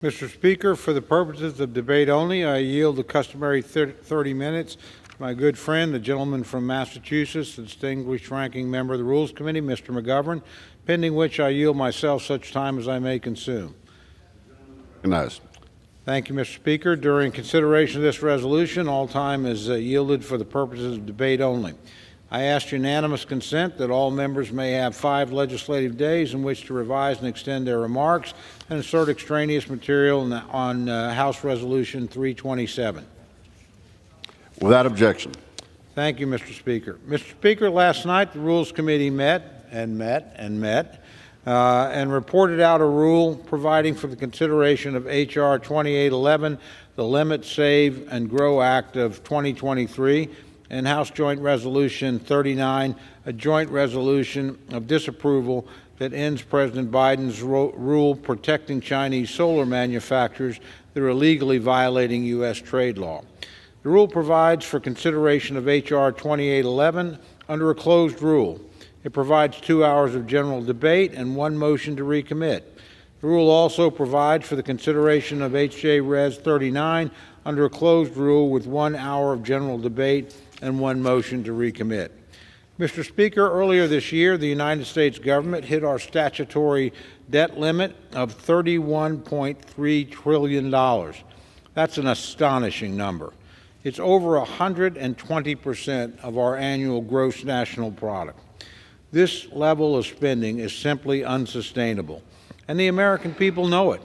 Mr. Speaker, for the purposes of debate only, I yield the customary 30 minutes to my good friend, the gentleman from Massachusetts, the distinguished ranking member of the Rules Committee, Mr. McGovern, pending which I yield myself such time as I may consume. Recognized. Thank you, Mr. Speaker. During consideration of this resolution, all time is yielded for the purposes of debate only. I ask unanimous consent that all members may have 5 legislative days in which to revise and extend their remarks and insert extraneous material on House Resolution 327. Without objection. Thank you, Mr. Speaker. Mr. Speaker, last night the Rules Committee met and reported out a rule providing for the consideration of H.R. 2811, the Limit, Save, and Grow Act of 2023, and House Joint Resolution 39, a joint resolution of disapproval that ends President Biden's rule protecting Chinese solar manufacturers that are illegally violating U.S. trade law. The rule provides for consideration of H.R. 2811 under a closed rule. It provides 2 hours of general debate and 1 motion to recommit. The rule also provides for the consideration of H.J. Res. 39 under a closed rule with 1 hour of general debate and 1 motion to recommit. Mr. Speaker, earlier this year, the United States government hit our statutory debt limit of $31.3 trillion. That's an astonishing number. It's over 120% of our annual gross national product. This level of spending is simply unsustainable, and the American people know it.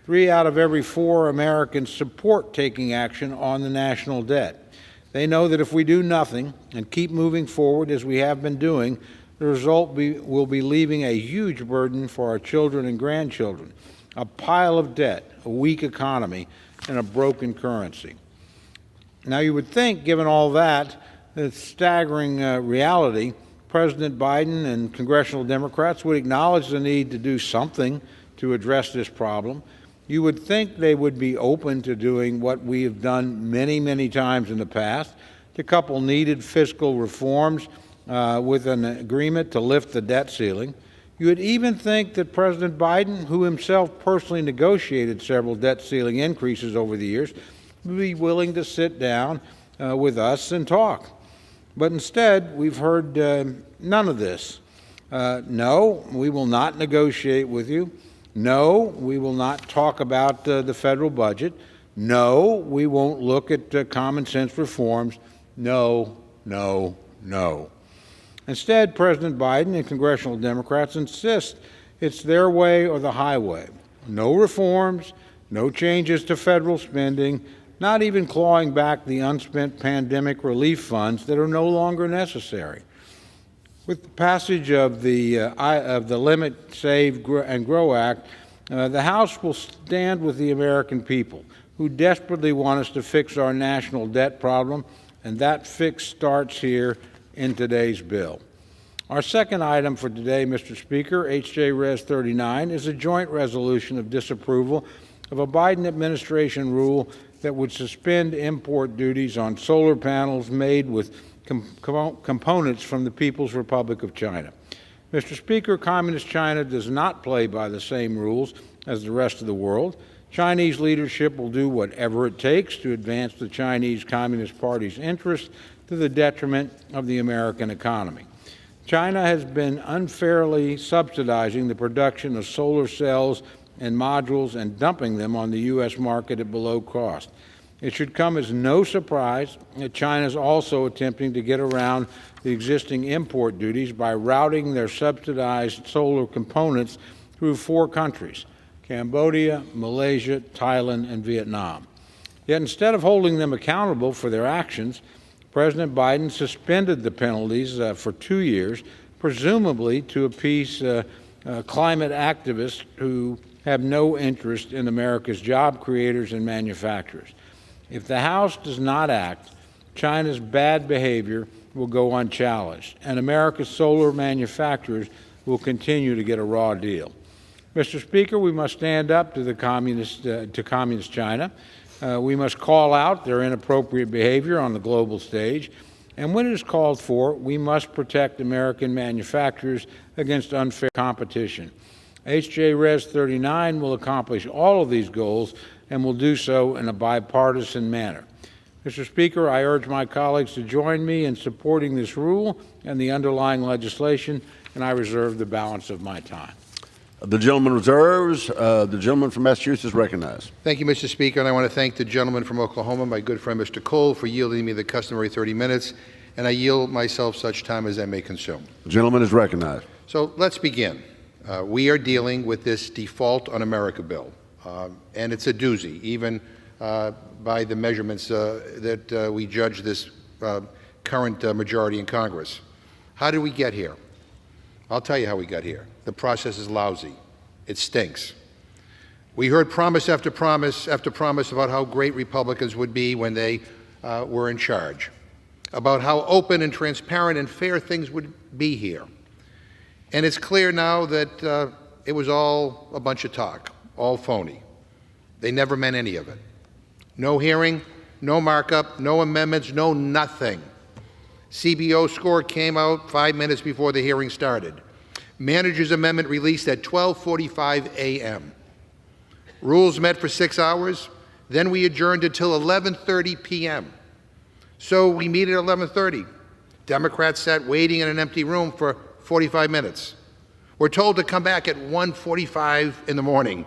3 out of every 4 Americans support taking action on the national debt. They know that if we do nothing and keep moving forward as we have been doing, the result will be leaving a huge burden for our children and grandchildren, a pile of debt, a weak economy, and a broken currency. Now, you would think, given all that, the staggering reality, President Biden and congressional Democrats would acknowledge the need to do something to address this problem. You would think they would be open to doing what we have done many, many times in the past, to couple needed fiscal reforms with an agreement to lift the debt ceiling. You would even think that President Biden, who himself personally negotiated several debt ceiling increases over the years, would be willing to sit down with us and talk. But instead, we've heard none of this. No, we will not negotiate with you. No, we will not talk about the federal budget. No, we won't look at common sense reforms. No, no, no. Instead, President Biden and congressional Democrats insist it's their way or the highway. No reforms, no changes to federal spending, not even clawing back the unspent pandemic relief funds that are no longer necessary. With the passage of the Limit, Save, and Grow Act, the House will stand with the American people who desperately want us to fix our national debt problem, and that fix starts here in today's bill. Our second item for today, Mr. Speaker, H.J. Res. 39, is a joint resolution of disapproval of a Biden administration rule that would suspend import duties on solar panels made with components from the People's Republic of China. Mr. Speaker, Communist China does not play by the same rules as the rest of the world. Chinese leadership will do whatever it takes to advance the Chinese Communist Party's interests to the detriment of the American economy. China has been unfairly subsidizing the production of solar cells and modules and dumping them on the U.S. market at below cost. It should come as no surprise that China is also attempting to get around the existing import duties by routing their subsidized solar components through 4 countries: Cambodia, Malaysia, Thailand, and Vietnam. Yet instead of holding them accountable for their actions, President Biden suspended the penalties for 2 years, presumably to appease climate activists who have no interest in America's job creators and manufacturers. If the House does not act, China's bad behavior will go unchallenged, and America's solar manufacturers will continue to get a raw deal. Mr. Speaker, we must stand up to communist China. We must call out their inappropriate behavior on the global stage, and when it is called for, we must protect American manufacturers against unfair competition. H.J. Res. 39 will accomplish all of these goals and will do so in a bipartisan manner. Mr. Speaker, I urge my colleagues to join me in supporting this rule and the underlying legislation, and I reserve the balance of my time. The gentleman reserves. The gentleman from Massachusetts is recognized. Thank you, Mr. Speaker, and I want to thank the gentleman from Oklahoma, my good friend Mr. Cole, for yielding me the customary 30 minutes, and I yield myself such time as I may consume. The gentleman is recognized. So let's begin. We are dealing with this Default on America bill, and it's a doozy, even by the measurements that we judge this current majority in Congress. How did we get here? I'll tell you how we got here. The process is lousy. It stinks. We heard promise after promise after promise about how great Republicans would be when they were in charge, about how open and transparent and fair things would be here. And it's clear now that it was all a bunch of talk, all phony. They never meant any of it. No hearing, no markup, no amendments, no nothing. CBO score came out 5 minutes before the hearing started. Manager's amendment released at 12:45 a.m. Rules met for 6 hours. Then we adjourned until 11:30 p.m. So we meet at 11:30. Democrats sat waiting in an empty room for 45 minutes. We're told to come back at 1:45 in the morning.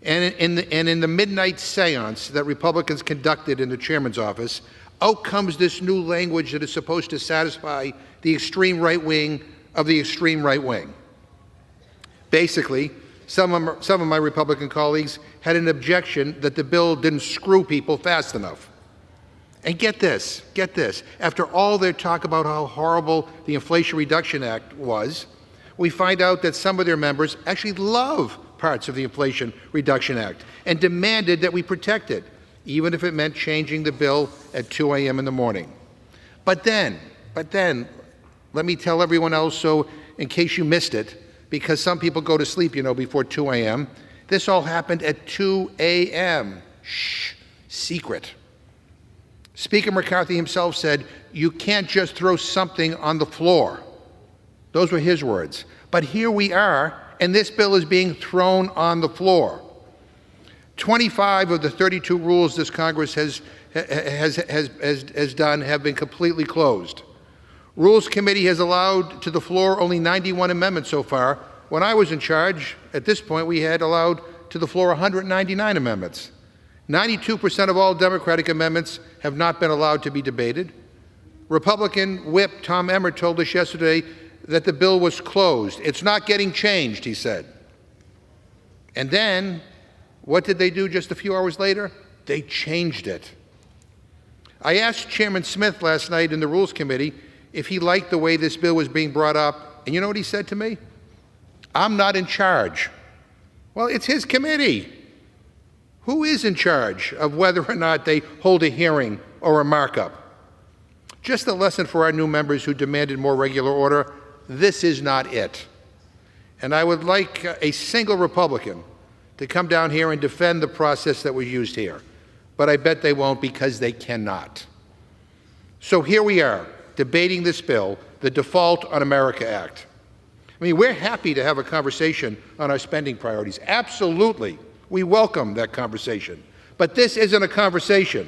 And in the midnight seance that Republicans conducted in the chairman's office, out comes this new language that is supposed to satisfy the extreme right wing of the extreme right wing. Basically, some of my Republican colleagues had an objection that the bill didn't screw people fast enough. And get this, after all their talk about how horrible the Inflation Reduction Act was, we find out that some of their members actually love parts of the Inflation Reduction Act and demanded that we protect it, even if it meant changing the bill at 2 a.m. in the morning. But then, let me tell everyone else, so in case you missed it, because some people go to sleep, you know, before 2 a.m., this all happened at 2 a.m. Shh, secret. Speaker McCarthy himself said, "You can't just throw something on the floor." Those were his words. But here we are, and this bill is being thrown on the floor. 25 of the 32 rules this Congress has done have been completely closed. Rules Committee has allowed to the floor only 91 amendments so far. When I was in charge, at this point, we had allowed to the floor 199 amendments. 92% of all Democratic amendments have not been allowed to be debated. Republican Whip Tom Emmer told us yesterday that the bill was closed. It's not getting changed, he said. And then, what did they do just a few hours later? They changed it. I asked Chairman Smith last night in the Rules Committee if he liked the way this bill was being brought up, and you know what he said to me? "I'm not in charge." Well, it's his committee. Who is in charge of whether or not they hold a hearing or a markup? Just a lesson for our new members who demanded more regular order: this is not it. And I would like a single Republican to come down here and defend the process that was used here. But I bet they won't, because they cannot. So here we are, debating this bill, the Default on America Act. I mean, we're happy to have a conversation on our spending priorities. Absolutely. We welcome that conversation. But this isn't a conversation.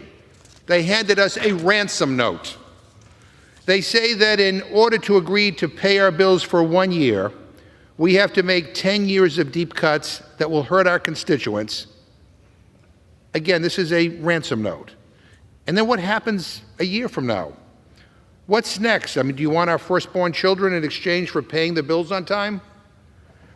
They handed us a ransom note. They say that in order to agree to pay our bills for 1 year, we have to make 10 years of deep cuts that will hurt our constituents. Again, this is a ransom note. And then what happens a year from now? What's next? I mean, do you want our firstborn children in exchange for paying the bills on time?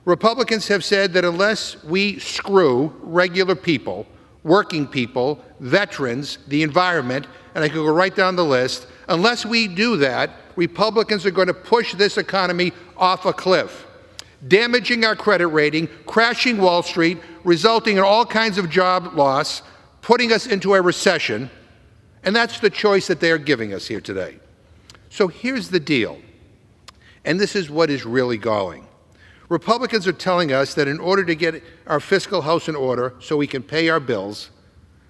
Republicans have said that unless we screw regular people, working people, veterans, the environment, and I could go right down the list, unless we do that, Republicans are going to push this economy off a cliff, damaging our credit rating, crashing Wall Street, resulting in all kinds of job loss, putting us into a recession, and that's the choice that they are giving us here today. So here's the deal, and this is what is really galling. Republicans are telling us that in order to get our fiscal house in order so we can pay our bills,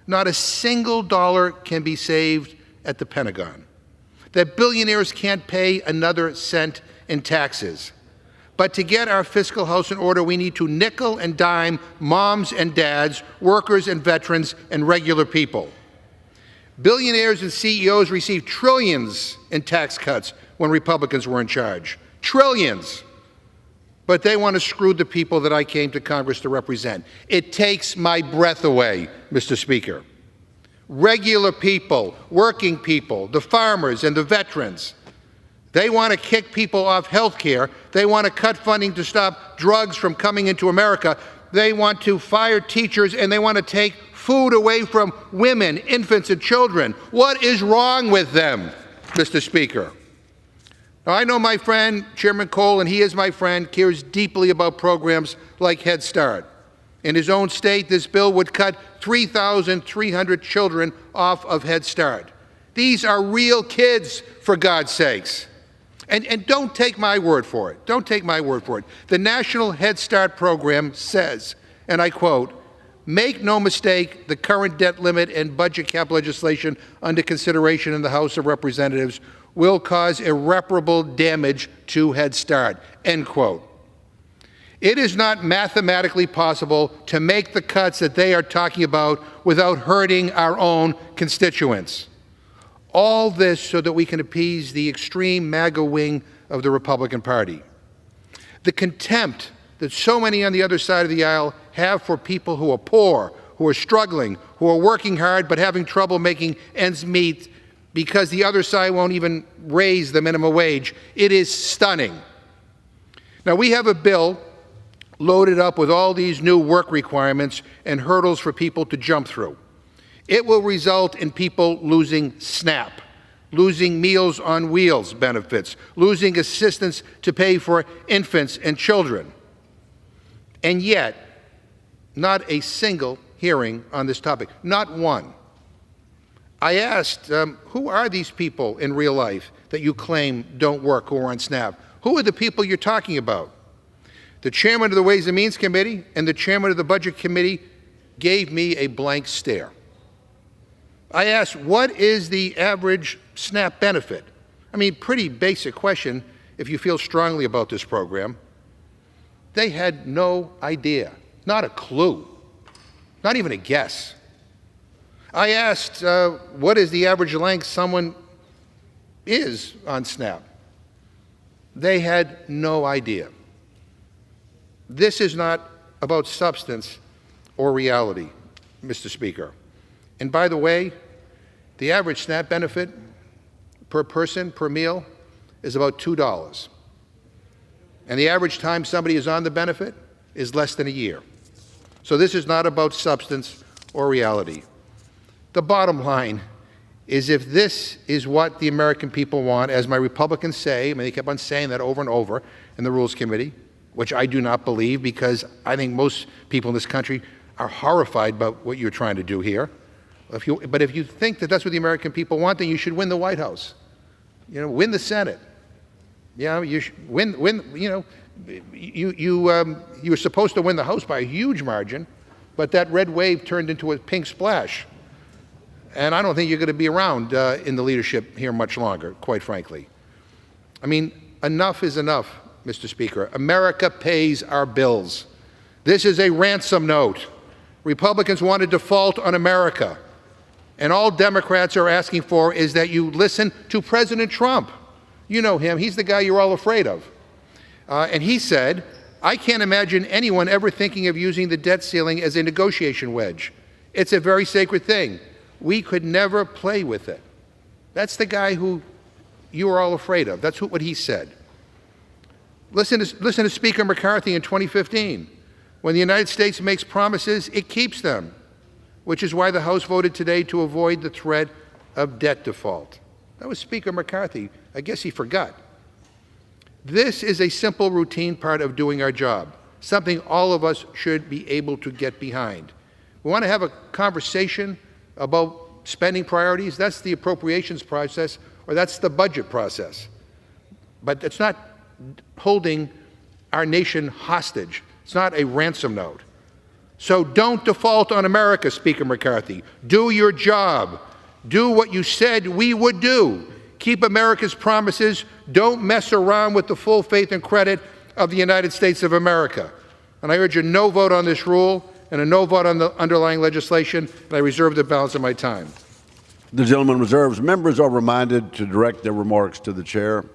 not a single dollar can be saved at the Pentagon, that billionaires can't pay another cent in taxes. But to get our fiscal house in order, we need to nickel and dime moms and dads, workers and veterans, and regular people. Billionaires and CEOs received trillions in tax cuts when Republicans were in charge. Trillions. But they want to screw the people that I came to Congress to represent. It takes my breath away, Mr. Speaker. Regular people, working people, the farmers and the veterans, they want to kick people off health care. They want to cut funding to stop drugs from coming into America. They want to fire teachers, and they want to take food away from women, infants, and children. What is wrong with them, Mr. Speaker? Now, I know my friend, Chairman Cole, and he is my friend, cares deeply about programs like Head Start. In his own state, this bill would cut 3,300 children off of Head Start. These are real kids, for God's sakes. And don't take my word for it. Don't take my word for it. The National Head Start program says, and I quote, "Make no mistake, the current debt limit and budget cap legislation under consideration in the House of Representatives will cause irreparable damage to Head Start," end quote. It is not mathematically possible to make the cuts that they are talking about without hurting our own constituents. All this so that we can appease the extreme MAGA wing of the Republican Party. The contempt that so many on the other side of the aisle have for people who are poor, who are struggling, who are working hard but having trouble making ends meet because the other side won't even raise the minimum wage, it is stunning. Now, we have a bill loaded up with all these new work requirements and hurdles for people to jump through. It will result in people losing SNAP, losing Meals on Wheels benefits, losing assistance to pay for infants and children. And yet, not a single hearing on this topic, not one. I asked, who are these people in real life that you claim don't work who are on SNAP? Who are the people you're talking about? The chairman of the Ways and Means Committee and the chairman of the Budget Committee gave me a blank stare. I asked, what is the average SNAP benefit? I mean, pretty basic question if you feel strongly about this program. They had no idea, not a clue, not even a guess. I asked, what is the average length someone is on SNAP? They had no idea. This is not about substance or reality, Mr. Speaker. And by the way, the average SNAP benefit per person, per meal, is about $2. And the average time somebody is on the benefit is less than a year. So this is not about substance or reality. The bottom line is, if this is what the American people want, as my Republicans say, I mean, they kept on saying that over and over in the Rules Committee, which I do not believe, because I think most people in this country are horrified by what you're trying to do here. But if you think that that's what the American people want, then you should win the White House. You know, win the Senate. Yeah, you should win. You know, you were supposed to win the House by a huge margin, but that red wave turned into a pink splash. And I don't think you're going to be around in the leadership here much longer, quite frankly. I mean, enough is enough, Mr. Speaker. America pays our bills. This is a ransom note. Republicans want to default on America. And all Democrats are asking for is that you listen to President Trump. You know him. He's the guy you're all afraid of. And he said, "I can't imagine anyone ever thinking of using the debt ceiling as a negotiation wedge. It's a very sacred thing. We could never play with it." That's the guy who you are all afraid of. That's what he said. Listen to Speaker McCarthy in 2015. When the United States makes promises, it keeps them, which is why the House voted today to avoid the threat of debt default. That was Speaker McCarthy. I guess he forgot. This is a simple routine part of doing our job, something all of us should be able to get behind. We want to have a conversation about spending priorities. That's the appropriations process, or that's the budget process. But it's not holding our nation hostage. It's not a ransom note. So don't default on America, Speaker McCarthy. Do your job. Do what you said we would do. Keep America's promises. Don't mess around with the full faith and credit of the United States of America. And I urge a no vote on this rule and a no vote on the underlying legislation, and I reserve the balance of my time. The gentleman reserves. Members are reminded to direct their remarks to the chair.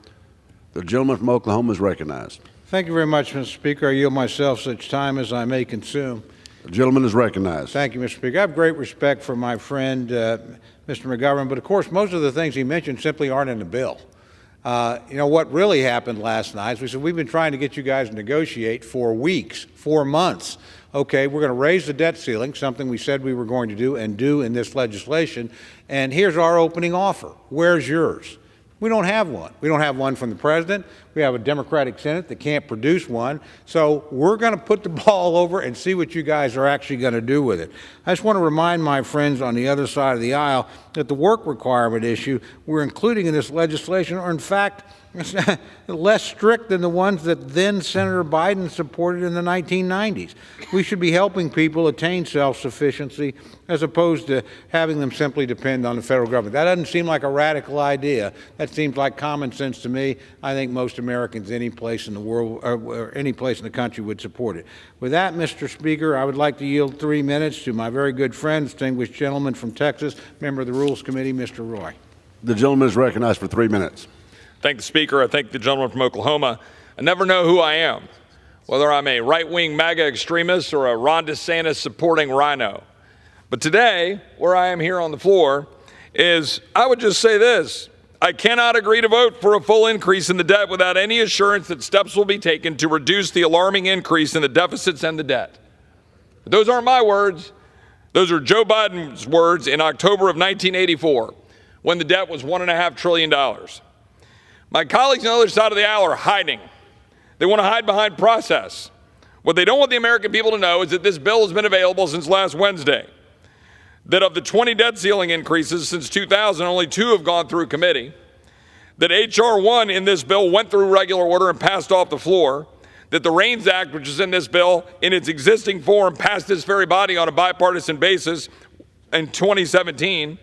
The gentleman from Oklahoma is recognized. Thank you very much, Mr. Speaker. I yield myself such time as I may consume. The gentleman is recognized. Thank you, Mr. Speaker. I have great respect for my friend, Mr. McGovern, but of course, most of the things he mentioned simply aren't in the bill. You know, what really happened last night is we said, we've been trying to get you guys to negotiate for weeks, 4 months. Okay, we're going to raise the debt ceiling, something we said we were going to do and do in this legislation, and here's our opening offer. Where's yours? We don't have one. We don't have one from the president. We have a Democratic Senate that can't produce one. So we're going to put the ball over and see what you guys are actually going to do with it. I just want to remind my friends on the other side of the aisle that the work requirement issue we're including in this legislation are in fact less strict than the ones that then Senator Biden supported in the 1990s. We should be helping people attain self-sufficiency as opposed to having them simply depend on the federal government. That doesn't seem like a radical idea. That seems like common sense to me. I think most Americans any place in the world or any place in the country would support it. With that, Mr. Speaker, I would like to yield 3 minutes to my very good friend, distinguished gentleman from Texas, member of the Rules Committee, Mr. Roy. The gentleman is recognized for 3 minutes. Thank the Speaker. I thank the gentleman from Oklahoma. I never know who I am, whether I'm a right-wing MAGA extremist or a Ron DeSantis supporting rhino. But today, where I am here on the floor, is I would just say this. I cannot agree to vote for a full increase in the debt without any assurance that steps will be taken to reduce the alarming increase in the deficits and the debt. But those aren't my words. Those are Joe Biden's words in October of 1984, when the debt was $1.5 trillion. My colleagues on the other side of the aisle are hiding. They want to hide behind process. What they don't want the American people to know is that this bill has been available since last Wednesday. That of the 20 debt ceiling increases since 2000, only 2 have gone through committee. That H.R. 1 in this bill went through regular order and passed off the floor. That the REINS Act, which is in this bill, in its existing form, passed this very body on a bipartisan basis in 2017.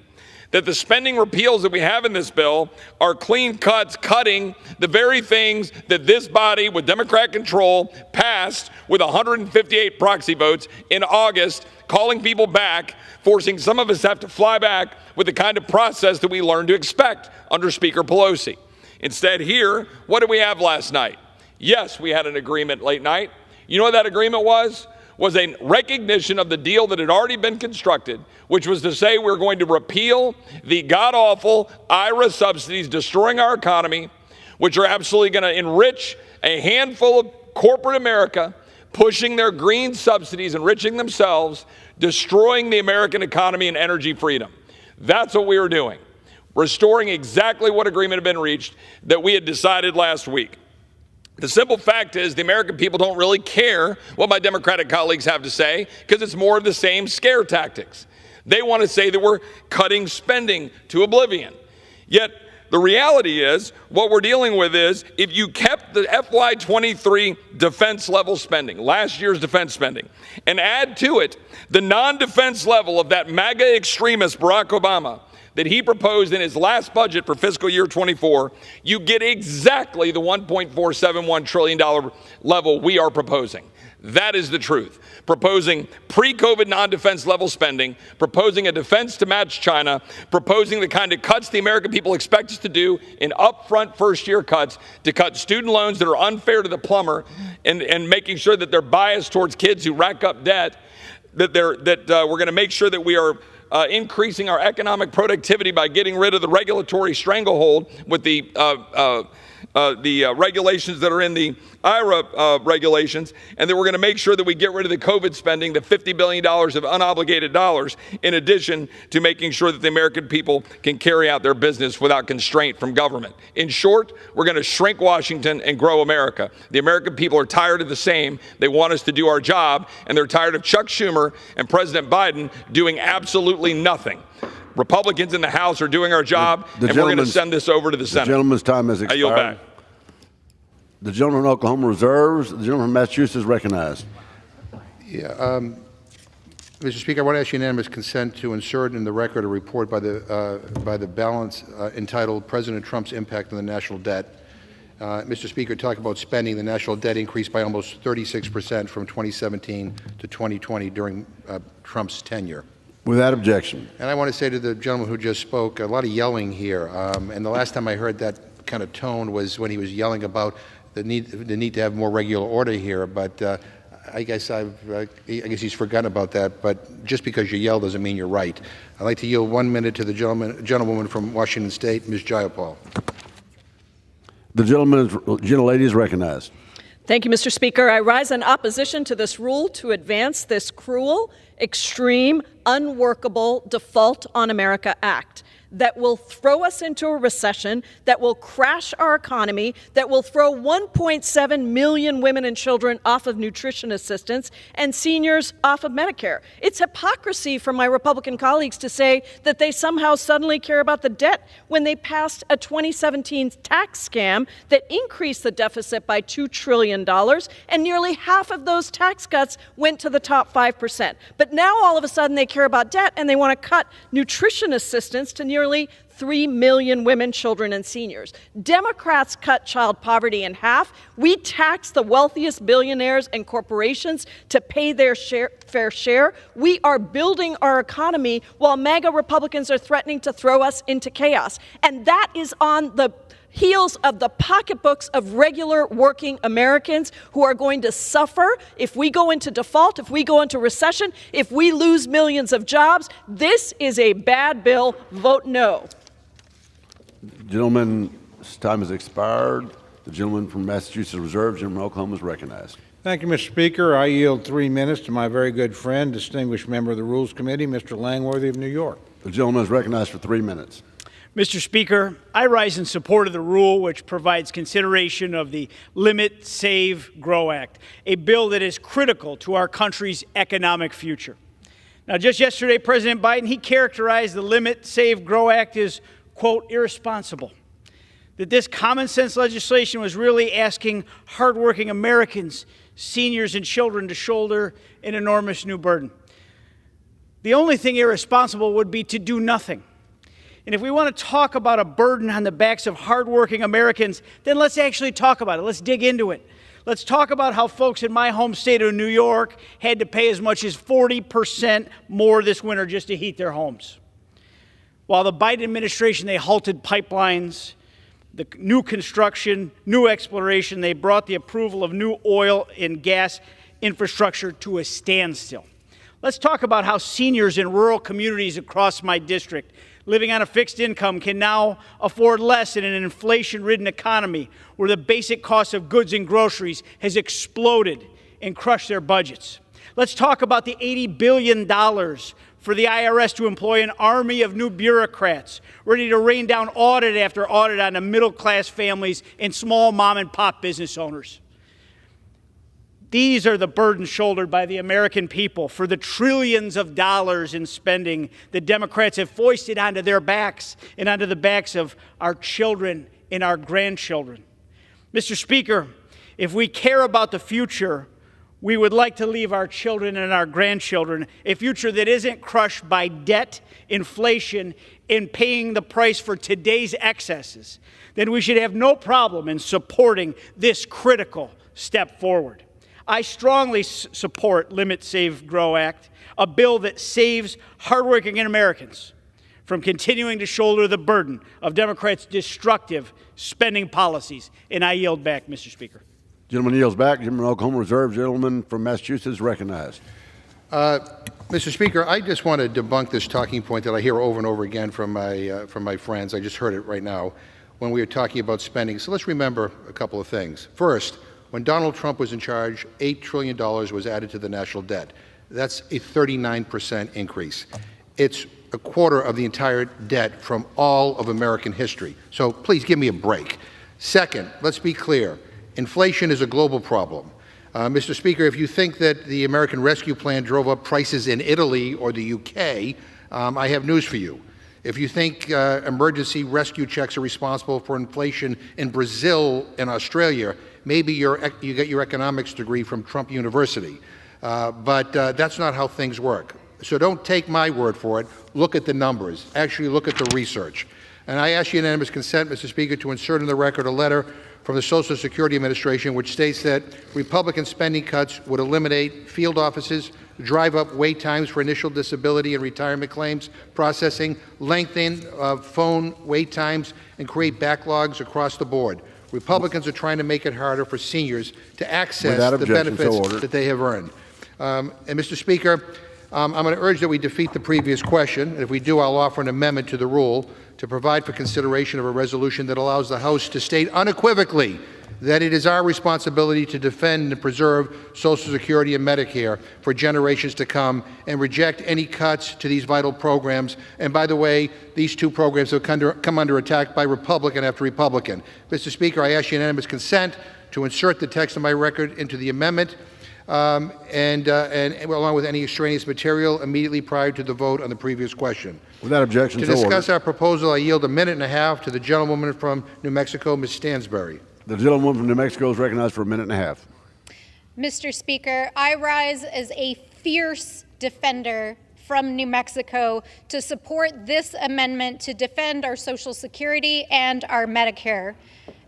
That the spending repeals that we have in this bill are clean cuts, cutting the very things that this body with Democrat control passed with 158 proxy votes in August, calling people back, forcing some of us to have to fly back with the kind of process that we learned to expect under Speaker Pelosi. Instead here, what did we have last night? Yes, we had an agreement late night. You know what that agreement was? Was a recognition of the deal that had already been constructed, which was to say we're going to repeal the god-awful IRA subsidies destroying our economy, which are absolutely going to enrich a handful of corporate America, pushing their green subsidies, enriching themselves, destroying the American economy and energy freedom. That's what we were doing, restoring exactly what agreement had been reached that we had decided last week. The simple fact is the American people don't really care what my Democratic colleagues have to say because it's more of the same scare tactics. They want to say that we're cutting spending to oblivion. Yet the reality is what we're dealing with is if you kept the FY23 defense level spending, last year's defense spending, and add to it the non-defense level of that MAGA extremist Barack Obama, that he proposed in his last budget for fiscal year 24, you get exactly the $1.471 trillion level we are proposing. That is the truth. Proposing pre-COVID non-defense level spending, proposing a defense to match China, proposing the kind of cuts the American people expect us to do in upfront first-year cuts to cut student loans that are unfair to the plumber and making sure that they're biased towards kids who rack up debt, that we're going to make sure that we are increasing our economic productivity by getting rid of the regulatory stranglehold with the regulations that are in the IRA regulations, and that we're going to make sure that we get rid of the COVID spending, the $50 billion of unobligated dollars, in addition to making sure that the American people can carry out their business without constraint from government. In short, we're going to shrink Washington and grow America. The American people are tired of the same. They want us to do our job, and they're tired of Chuck Schumer and President Biden doing absolutely nothing. Republicans in the House are doing our job, and we're going to send this over to the Senate. The gentleman's time has expired. I yield back. The gentleman from Oklahoma reserves. The gentleman from Massachusetts is recognized. Yeah, Mr. Speaker, I want to ask unanimous consent to insert in the record a report by the balance entitled "President Trump's Impact on the National Debt," Mr. Speaker, talk about spending. The national debt increased by almost 36% from 2017 to 2020 during Trump's tenure. Without objection. And I want to say to the gentleman who just spoke, a lot of yelling here. And the last time I heard that kind of tone was when he was yelling about the need to have more regular order here. But I guess he's forgotten about that. But just because you yell doesn't mean you're right. I'd like to yield 1 minute to the gentlewoman from Washington State, Ms. Jayapal. The gentlelady is recognized. Thank you, Mr. Speaker. I rise in opposition to this rule to advance this cruel, extreme, unworkable Default on America Act that will throw us into a recession, that will crash our economy, that will throw 1.7 million women and children off of nutrition assistance and seniors off of Medicare. It's hypocrisy from my Republican colleagues to say that they somehow suddenly care about the debt when they passed a 2017 tax scam that increased the deficit by $2 trillion, and nearly half of those tax cuts went to the top 5%. But now all of a sudden they care about debt and they want to cut nutrition assistance to nearly 3 million women, children, and seniors. Democrats cut child poverty in half. We tax the wealthiest billionaires and corporations to pay their fair share. We are building our economy while MAGA Republicans are threatening to throw us into chaos. And that is on the heels of the pocketbooks of regular working Americans who are going to suffer if we go into default, if we go into recession, if we lose millions of jobs. This is a bad bill. Vote no. Gentleman's time has expired. The gentleman from Massachusetts Reserve, gentleman from Oklahoma, is recognized. Thank you, Mr. Speaker. I yield 3 minutes to my very good friend, distinguished member of the Rules Committee, Mr. Langworthy of New York. The gentleman is recognized for 3 minutes. Mr. Speaker, I rise in support of the rule which provides consideration of the Limit, Save, Grow Act, a bill that is critical to our country's economic future. Now, just yesterday, President Biden, he characterized the Limit, Save, Grow Act as, quote, irresponsible. That this common sense legislation was really asking hardworking Americans, seniors, and children to shoulder an enormous new burden. The only thing irresponsible would be to do nothing. And if we want to talk about a burden on the backs of hardworking Americans, then let's actually talk about it. Let's dig into it. Let's talk about how folks in my home state of New York had to pay as much as 40% more this winter just to heat their homes. While the Biden administration, they halted pipelines, the new construction, new exploration, they brought the approval of new oil and gas infrastructure to a standstill. Let's talk about how seniors in rural communities across my district living on a fixed income can now afford less in an inflation-ridden economy where the basic cost of goods and groceries has exploded and crushed their budgets. Let's talk about the $80 billion for the IRS to employ an army of new bureaucrats ready to rain down audit after audit on the middle-class families and small mom-and-pop business owners. These are the burdens shouldered by the American people for the trillions of dollars in spending the Democrats have foisted onto their backs and onto the backs of our children and our grandchildren. Mr. Speaker, if we care about the future, we would like to leave our children and our grandchildren a future that isn't crushed by debt, inflation, and paying the price for today's excesses. Then we should have no problem in supporting this critical step forward. I strongly support Limit, Save, Grow Act, a bill that saves hardworking Americans from continuing to shoulder the burden of Democrats' destructive spending policies. And I yield back, Mr. Speaker. Gentleman yields back. Gentleman from Oklahoma Reserve, gentleman from Massachusetts is recognized. Mr. Speaker, I just want to debunk this talking point that I hear over and over again from my friends. I just heard it right now when we were talking about spending. So let's remember a couple of things. First, when Donald Trump was in charge, $8 trillion was added to the national debt. That's a 39% increase. It's a quarter of the entire debt from all of American history. So please give me a break. Second, let's be clear. Inflation is a global problem. Mr. Speaker, if you think that the American Rescue Plan drove up prices in Italy or the UK, I have news for you. If you think emergency rescue checks are responsible for inflation in Brazil and Australia, maybe you get your economics degree from Trump University. But that's not how things work. So don't take my word for it. Look at the numbers. Actually look at the research. And I ask unanimous consent, Mr. Speaker, to insert in the record a letter from the Social Security Administration, which states that Republican spending cuts would eliminate field offices, drive up wait times for initial disability and retirement claims processing, lengthen phone wait times, and create backlogs across the board. Republicans are trying to make it harder for seniors to access the benefits that they have earned. And Mr. Speaker, I'm going to urge that we defeat the previous question. And if we do, I'll offer an amendment to the rule to provide for consideration of a resolution that allows the House to state unequivocally that it is our responsibility to defend and preserve Social Security and Medicare for generations to come and reject any cuts to these vital programs. And by the way, these two programs have come under attack by Republican after Republican. Mr. Speaker, I ask unanimous consent to insert the text of my record into the amendment and along with any extraneous material immediately prior to the vote on the previous question. Without objection, to discuss our proposal, I yield a minute and a half to the gentlewoman from New Mexico, Ms. Stansbury. The gentlewoman from New Mexico is recognized for a minute and a half. Mr. Speaker, I rise as a fierce defender from New Mexico to support this amendment to defend our Social Security and our Medicare.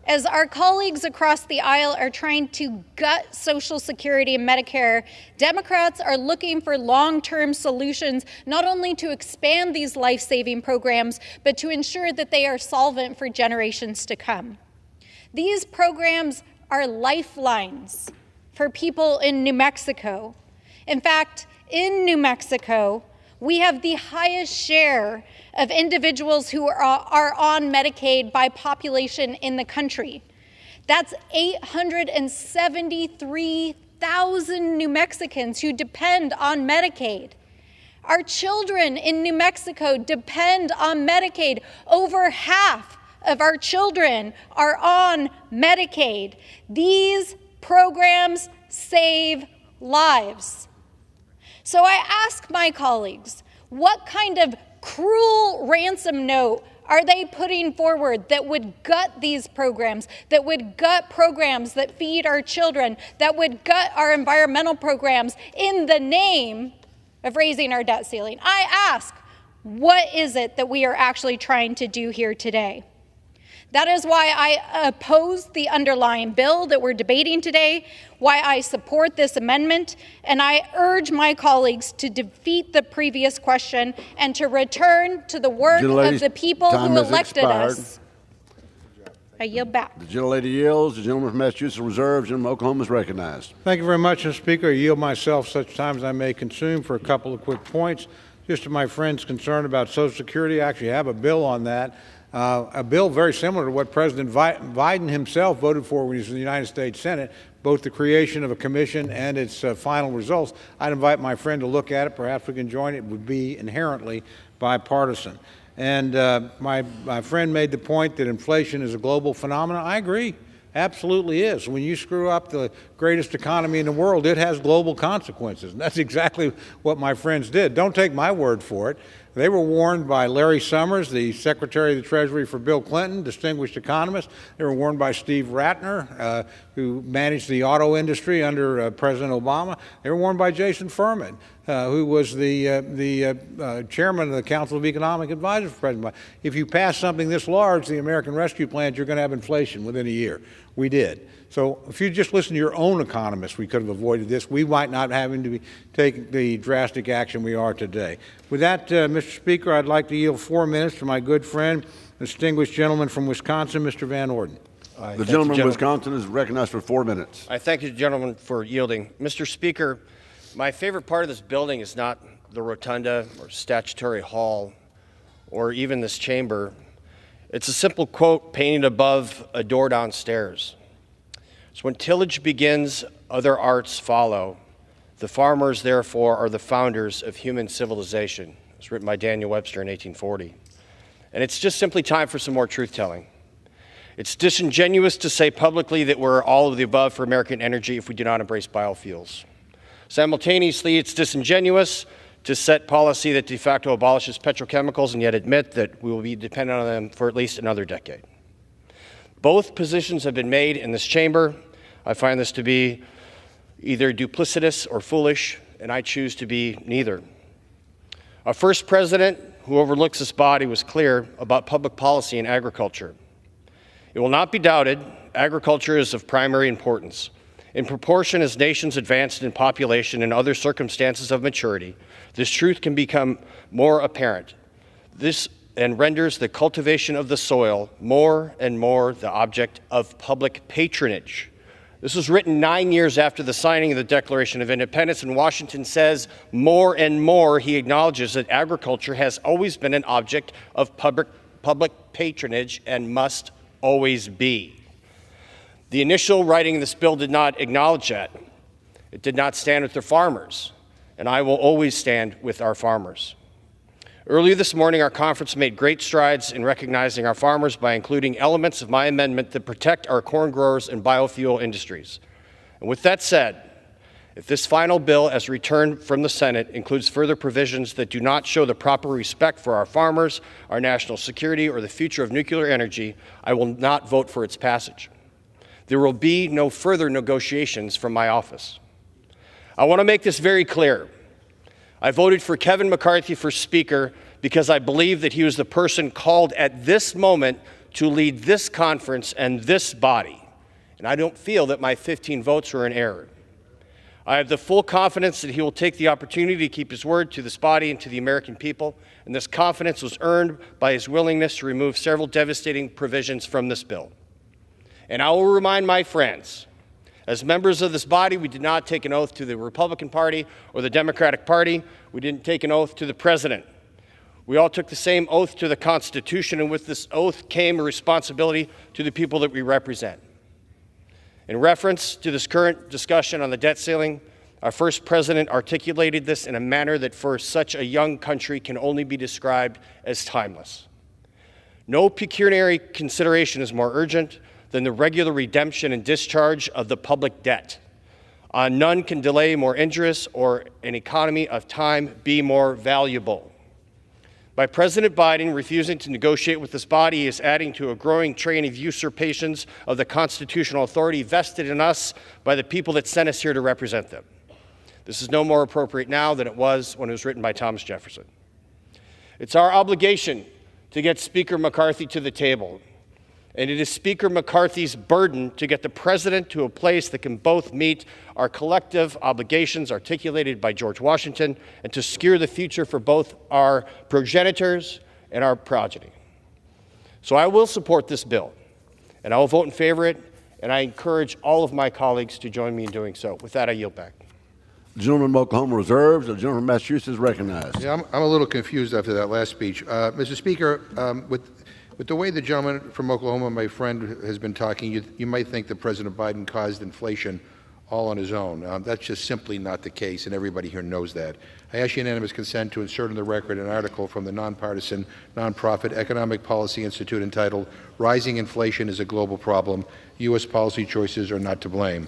As our colleagues across the aisle are trying to gut Social Security and Medicare, Democrats are looking for long-term solutions not only to expand these life-saving programs, but to ensure that they are solvent for generations to come. These programs are lifelines for people in New Mexico. In fact, in New Mexico, we have the highest share of individuals who are on Medicaid by population in the country. That's 873,000 New Mexicans who depend on Medicaid. Our children in New Mexico depend on Medicaid. Over half of our children are on Medicaid. These programs save lives. So I ask my colleagues, what kind of cruel ransom note are they putting forward that would gut these programs, that would gut programs that feed our children, that would gut our environmental programs in the name of raising our debt ceiling? I ask, what is it that we are actually trying to do here today? That is why I oppose the underlying bill that we're debating today, why I support this amendment, and I urge my colleagues to defeat the previous question and to return to the work of the people who elected us. I yield back. The gentlelady yields. The gentleman from Massachusetts reserves. The gentleman from Oklahoma is recognized. Thank you very much, Mr. Speaker. I yield myself such time as I may consume for a couple of quick points. Just to my friends concerned about Social Security, I actually have a bill on that. A bill very similar to what President Biden himself voted for when he was in the United States Senate, both the creation of a commission and its final results. I'd invite my friend to look at it. Perhaps we can join it. It would be inherently bipartisan. And my friend made the point that inflation is a global phenomenon. I agree. Absolutely is. When you screw up the greatest economy in the world, it has global consequences. And that's exactly what my friends did. Don't take my word for it. They were warned by Larry Summers, the Secretary of the Treasury for Bill Clinton, distinguished economist. They were warned by Steve Ratner, who managed the auto industry under President Obama. They were warned by Jason Furman, who was the chairman of the Council of Economic Advisors for President Biden. If you pass something this large, the American Rescue Plan, you're going to have inflation within a year. We did. So if you just listen to your own economists, we could have avoided this. We might not having to be taking the drastic action we are today. With that, Mr. Speaker, I'd like to yield 4 minutes to my good friend, distinguished gentleman from Wisconsin, Mr. Van Orden. The gentleman from Wisconsin is recognized for 4 minutes. I thank you, gentlemen, for yielding. Mr. Speaker, my favorite part of this building is not the rotunda or statutory hall or even this chamber. It's a simple quote painted above a door downstairs. So when tillage begins, other arts follow. The farmers, therefore, are the founders of human civilization. It was written by Daniel Webster in 1840. And it's just simply time for some more truth-telling. It's disingenuous to say publicly that we're all of the above for American energy if we do not embrace biofuels. Simultaneously, it's disingenuous to set policy that de facto abolishes petrochemicals and yet admit that we will be dependent on them for at least another decade. Both positions have been made in this chamber. I find this to be either duplicitous or foolish, and I choose to be neither. Our first president who overlooks this body was clear about public policy in agriculture. It It will not be doubted, agriculture is of primary importance. In proportion as nations advance in population and other circumstances of maturity, this truth can become more apparent. This and renders the cultivation of the soil more and more the object of public patronage. This was written 9 years after the signing of the Declaration of Independence, and Washington says more and more he acknowledges that agriculture has always been an object of public patronage and must always be. The initial writing of this bill did not acknowledge that. It did not stand with the farmers, and I will always stand with our farmers. Earlier this morning, our conference made great strides in recognizing our farmers by including elements of my amendment that protect our corn growers and biofuel industries. And with that said, if this final bill, as returned from the Senate, includes further provisions that do not show the proper respect for our farmers, our national security, or the future of nuclear energy, I will not vote for its passage. There will be no further negotiations from my office. I want to make this very clear. I voted for Kevin McCarthy for Speaker because I believe that he was the person called at this moment to lead this conference and this body. And I don't feel that my 15 votes were in error. I have the full confidence that he will take the opportunity to keep his word to this body and to the American people, and this confidence was earned by his willingness to remove several devastating provisions from this bill. And I will remind my friends, as members of this body, we did not take an oath to the Republican Party or the Democratic Party. We didn't take an oath to the President. We all took the same oath to the Constitution, and with this oath came a responsibility to the people that we represent. In reference to this current discussion on the debt ceiling, our first president articulated this in a manner that for such a young country can only be described as timeless. No pecuniary consideration is more urgent than the regular redemption and discharge of the public debt. None can delay more injurious or an economy of time be more valuable. By President Biden refusing to negotiate with this body, he is adding to a growing train of usurpations of the constitutional authority vested in us by the people that sent us here to represent them. This is no more appropriate now than it was when it was written by Thomas Jefferson. It's our obligation to get Speaker McCarthy to the table. And it is Speaker McCarthy's burden to get the president to a place that can both meet our collective obligations articulated by George Washington and to secure the future for both our progenitors and our progeny. So I will support this bill, and I will vote in favor of it, and I encourage all of my colleagues to join me in doing so. With that, I yield back. The gentleman from Oklahoma reserves. The gentleman from Massachusetts is recognized. Yeah, I'm a little confused after that last speech. Mr. Speaker, with the way the gentleman from Oklahoma, my friend, has been talking, you might think that President Biden caused inflation all on his own. That's just simply not the case, and everybody here knows that. I ask unanimous consent to insert in the record an article from the nonpartisan, nonprofit Economic Policy Institute entitled, "Rising Inflation is a Global Problem. U.S. Policy Choices are Not to Blame."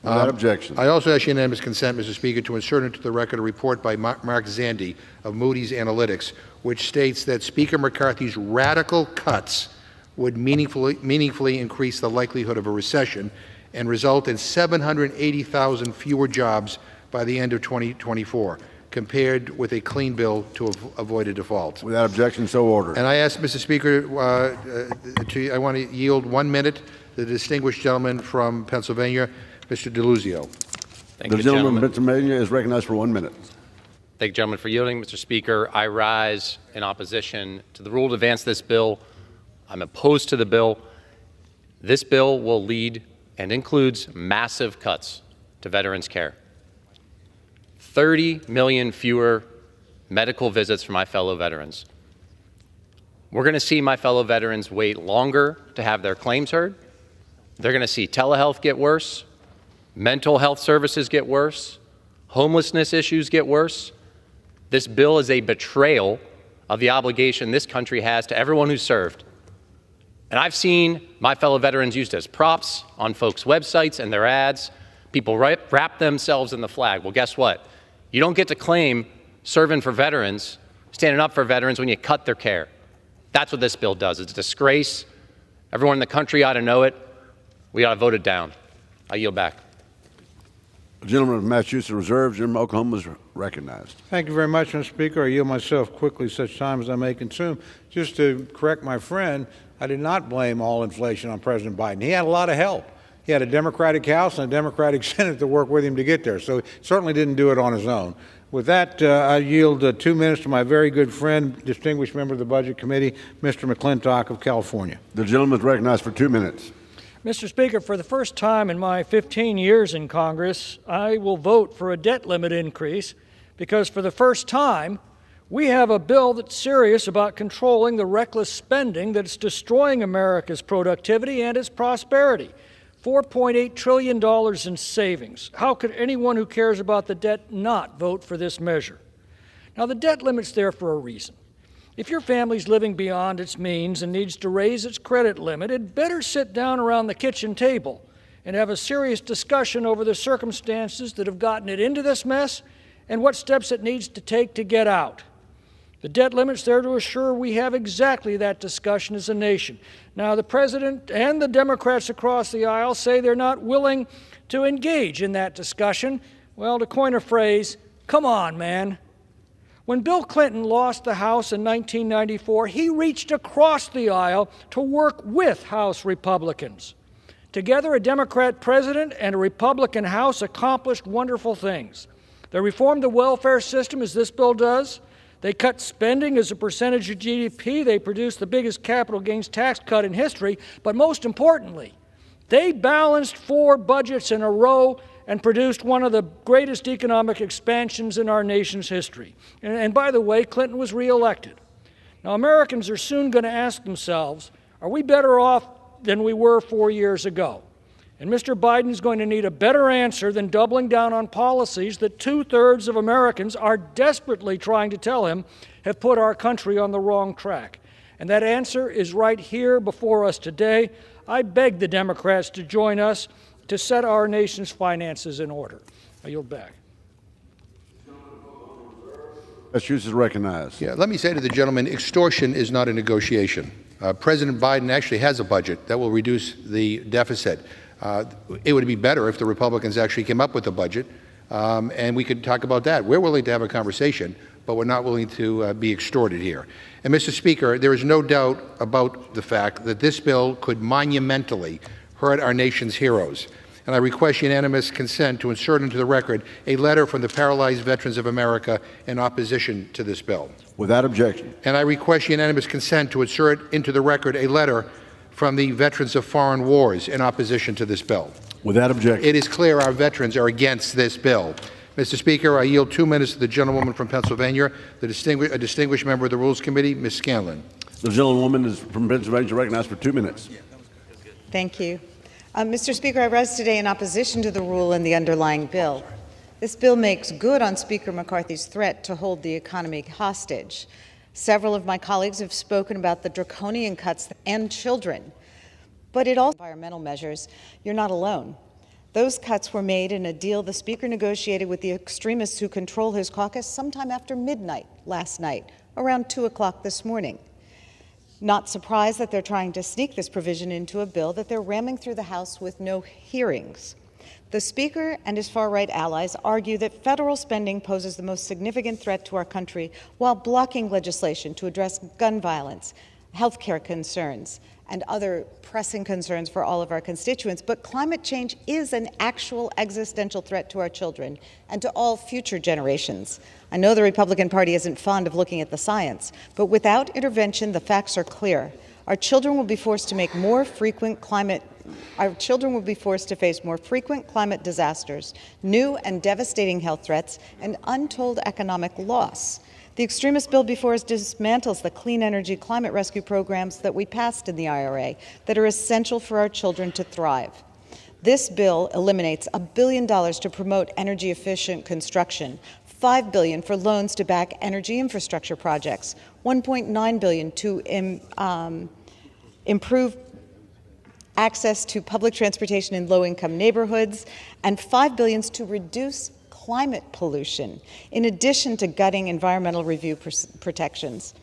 Without objection. I also ask unanimous consent, Mr. Speaker, to insert into the record a report by Mark Zandi of Moody's Analytics, which states that Speaker McCarthy's radical cuts would meaningfully increase the likelihood of a recession and result in 780,000 fewer jobs by the end of 2024, compared with a clean bill to avoid a default. Without objection, so ordered. And I ask, Mr. Speaker, I want to yield 1 minute to the distinguished gentleman from Pennsylvania, Mr. DeLuzio. The gentleman from Pennsylvania is recognized for 1 minute. Thank you, gentlemen, for yielding. Mr. Speaker, I rise in opposition to the rule to advance this bill. I'm opposed to the bill. This bill will lead and includes massive cuts to veterans' care. 30 million fewer medical visits for my fellow veterans. We're going to see my fellow veterans wait longer to have their claims heard. They're going to see telehealth get worse, mental health services get worse, homelessness issues get worse. This bill is a betrayal of the obligation this country has to everyone who served. And I've seen my fellow veterans used as props on folks' websites and their ads. People wrap themselves in the flag. Well, guess what? You don't get to claim serving for veterans, standing up for veterans when you cut their care. That's what this bill does. It's a disgrace. Everyone in the country ought to know it. We ought to vote it down. I yield back. The gentleman from Massachusetts reserves. Gentleman from Oklahoma is recognized. Thank you very much, Mr. Speaker. I yield myself quickly such time as I may consume. Just to correct my friend, I did not blame all inflation on President Biden. He had a lot of help. He had a Democratic House and a Democratic Senate to work with him to get there, so he certainly didn't do it on his own. With that, I yield 2 minutes to my very good friend, distinguished member of the Budget Committee, Mr. McClintock of California. The gentleman is recognized for 2 minutes. Mr. Speaker, for the first time in my 15 years in Congress, I will vote for a debt limit increase because for the first time, we have a bill that's serious about controlling the reckless spending that's destroying America's productivity and its prosperity. $4.8 trillion in savings. How could anyone who cares about the debt not vote for this measure? Now, the debt limit's there for a reason. If your family's living beyond its means and needs to raise its credit limit, it better sit down around the kitchen table and have a serious discussion over the circumstances that have gotten it into this mess and what steps it needs to take to get out. The debt limit's there to assure we have exactly that discussion as a nation. Now, the President and the Democrats across the aisle say they're not willing to engage in that discussion. Well, to coin a phrase, come on, man. When Bill Clinton lost the House in 1994, he reached across the aisle to work with House Republicans. Together, a Democrat president and a Republican House accomplished wonderful things. They reformed the welfare system, as this bill does. They cut spending as a percentage of GDP. They produced the biggest capital gains tax cut in history. But most importantly, they balanced 4 budgets in a row and produced one of the greatest economic expansions in our nation's history. And by the way, Clinton was reelected. Now, Americans are soon going to ask themselves, are we better off than we were 4 years ago? And Mr. Biden's going to need a better answer than doubling down on policies that 2/3 of Americans are desperately trying to tell him have put our country on the wrong track. And that answer is right here before us today. I beg the Democrats to join us to set our nation's finances in order. I yield back. Massachusetts is recognized. Yeah, let me say to the gentleman, extortion is not a negotiation. President Biden actually has a budget that will reduce the deficit. It would be better if the Republicans actually came up with a budget, and we could talk about that. We're willing to have a conversation, but we're not willing to be extorted here. And, Mr. Speaker, there is no doubt about the fact that this bill could monumentally hurt our nation's heroes. And I request unanimous consent to insert into the record a letter from the Paralyzed Veterans of America in opposition to this bill. Without objection. And I request unanimous consent to insert into the record a letter from the Veterans of Foreign Wars in opposition to this bill. Without objection. It is clear our veterans are against this bill. Mr. Speaker, I yield 2 minutes to the gentlewoman from Pennsylvania, a distinguished member of the Rules Committee, Ms. Scanlon. The gentlewoman is from Pennsylvania, recognized for 2 minutes. Thank you. Mr. Speaker, I rise today in opposition to the rule and the underlying bill. This bill makes good on Speaker McCarthy's threat to hold the economy hostage. Several of my colleagues have spoken about the draconian cuts and children, but it also environmental measures. You're not alone. Those cuts were made in a deal the Speaker negotiated with the extremists who control his caucus sometime after midnight last night, around 2 o'clock this morning. Not surprised that they're trying to sneak this provision into a bill that they're ramming through the House with no hearings. The Speaker and his far-right allies argue that federal spending poses the most significant threat to our country while blocking legislation to address gun violence, health care concerns, and other pressing concerns for all of our constituents. But climate change is an actual existential threat to our children and to all future generations. I know the Republican Party isn't fond of looking at the science, but without intervention, the facts are clear. Our children will be forced to face more frequent climate disasters, new and devastating health threats, and untold economic loss. The extremist bill before us dismantles the clean energy climate rescue programs that we passed in the IRA that are essential for our children to thrive. This bill eliminates $1 billion to promote energy-efficient construction, $5 billion for loans to back energy infrastructure projects, $1.9 billion to improve access to public transportation in low-income neighborhoods, and $5 billion to reduce climate pollution, in addition to gutting environmental review protections.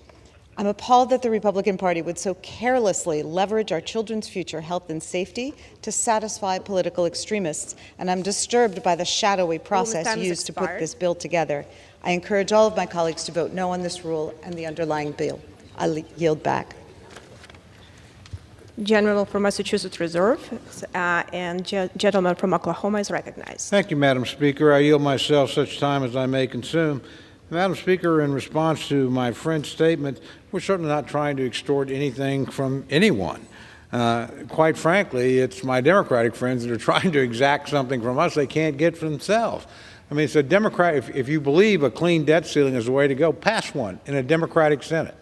I'm appalled that the Republican Party would so carelessly leverage our children's future health and safety to satisfy political extremists, and I'm disturbed by the shadowy process used to put this bill together. I encourage all of my colleagues to vote no on this rule and the underlying bill. I yield back. Gentleman from Massachusetts reserves, and gentleman from Oklahoma is recognized. Thank you, Madam Speaker. I yield myself such time as I may consume. Madam Speaker, in response to my friend's statement, we're certainly not trying to extort anything from anyone. Quite frankly, it's my Democratic friends that are trying to exact something from us they can't get for themselves. I mean, it's a Democrat. If you believe a clean debt ceiling is the way to go, pass one in a Democratic Senate.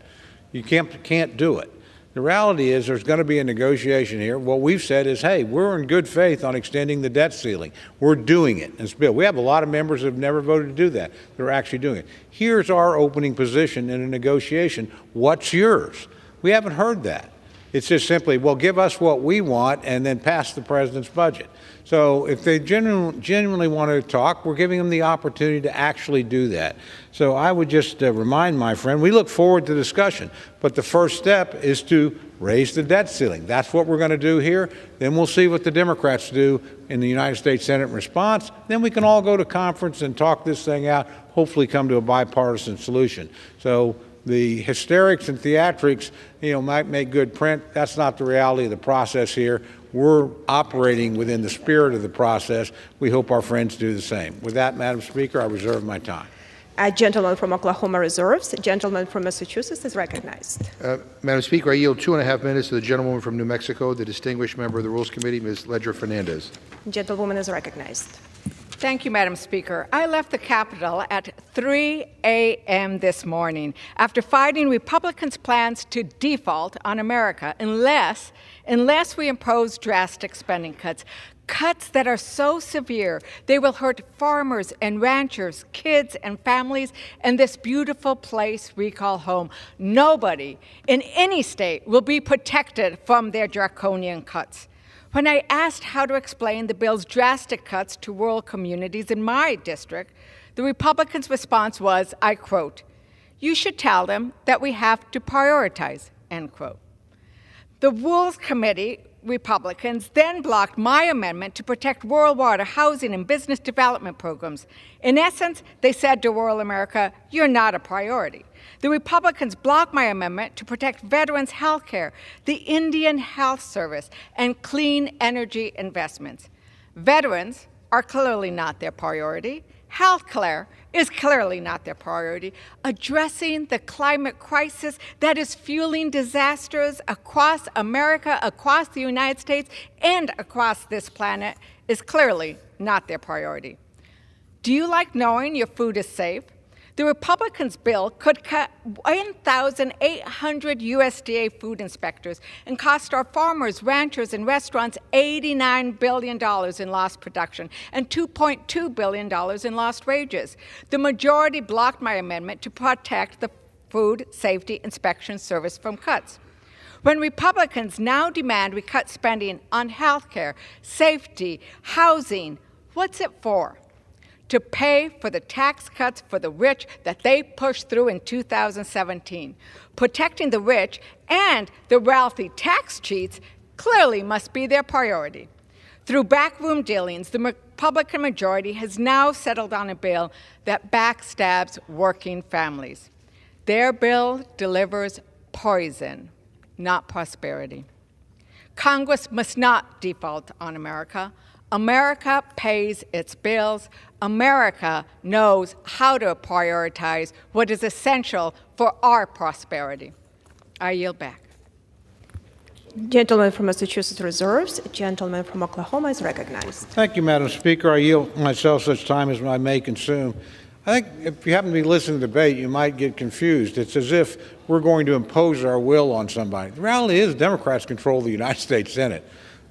You can't do it. The reality is there's going to be a negotiation here. What we've said is, hey, we're in good faith on extending the debt ceiling. We're doing it in this bill. We have a lot of members who have never voted to do that. They're actually doing it. Here's our opening position in a negotiation. What's yours? We haven't heard that. It's just simply, well, give us what we want and then pass the president's budget. So if they genuinely want to talk, we're giving them the opportunity to actually do that. So I would just remind my friend, we look forward to discussion, but the first step is to raise the debt ceiling. That's what we're going to do here. Then we'll see what the Democrats do in the United States Senate in response. Then we can all go to conference and talk this thing out, hopefully come to a bipartisan solution. So the hysterics and theatrics, might make good print. That's not the reality of the process here. We're operating within the spirit of the process. We hope our friends do the same. With that, Madam Speaker, I reserve my time. A gentleman from Oklahoma reserves. A gentleman from Massachusetts is recognized. Madam Speaker, I yield 2.5 minutes to the gentlewoman from New Mexico, the distinguished member of the Rules Committee, Ms. Ledger Fernandez. Gentlewoman is recognized. Thank you, Madam Speaker. I left the Capitol at 3 a.m. this morning after fighting Republicans' plans to default on America unless we impose drastic spending cuts that are so severe they will hurt farmers and ranchers, kids and families, and this beautiful place we call home. Nobody in any state will be protected from their draconian cuts. When I asked how to explain the bill's drastic cuts to rural communities in my district, the Republicans' response was, I quote, "You should tell them that we have to prioritize," end quote. The Rules Committee Republicans then blocked my amendment to protect rural water, housing, and business development programs. In essence, they said to rural America, you're not a priority. The Republicans blocked my amendment to protect veterans' health care, the Indian Health Service, and clean energy investments. Veterans are clearly not their priority. Health care is clearly not their priority. Addressing the climate crisis that is fueling disasters across America, across the United States, and across this planet is clearly not their priority. Do you like knowing your food is safe? The Republicans' bill could cut 1,800 USDA food inspectors and cost our farmers, ranchers, and restaurants $89 billion in lost production and $2.2 billion in lost wages. The majority blocked my amendment to protect the Food Safety Inspection Service from cuts. When Republicans now demand we cut spending on health care, safety, housing, what's it for? To pay for the tax cuts for the rich that they pushed through in 2017. Protecting the rich and the wealthy tax cheats clearly must be their priority. Through backroom dealings, the Republican majority has now settled on a bill that backstabs working families. Their bill delivers poison, not prosperity. Congress must not default on America. America pays its bills. America knows how to prioritize what is essential for our prosperity. I yield back. Gentleman from Massachusetts reserves. Gentleman from Oklahoma is recognized. Thank you, Madam Speaker. I yield myself such time as I may consume. I think if you happen to be listening to the debate, you might get confused. It's as if we're going to impose our will on somebody. The reality is Democrats control the United States Senate.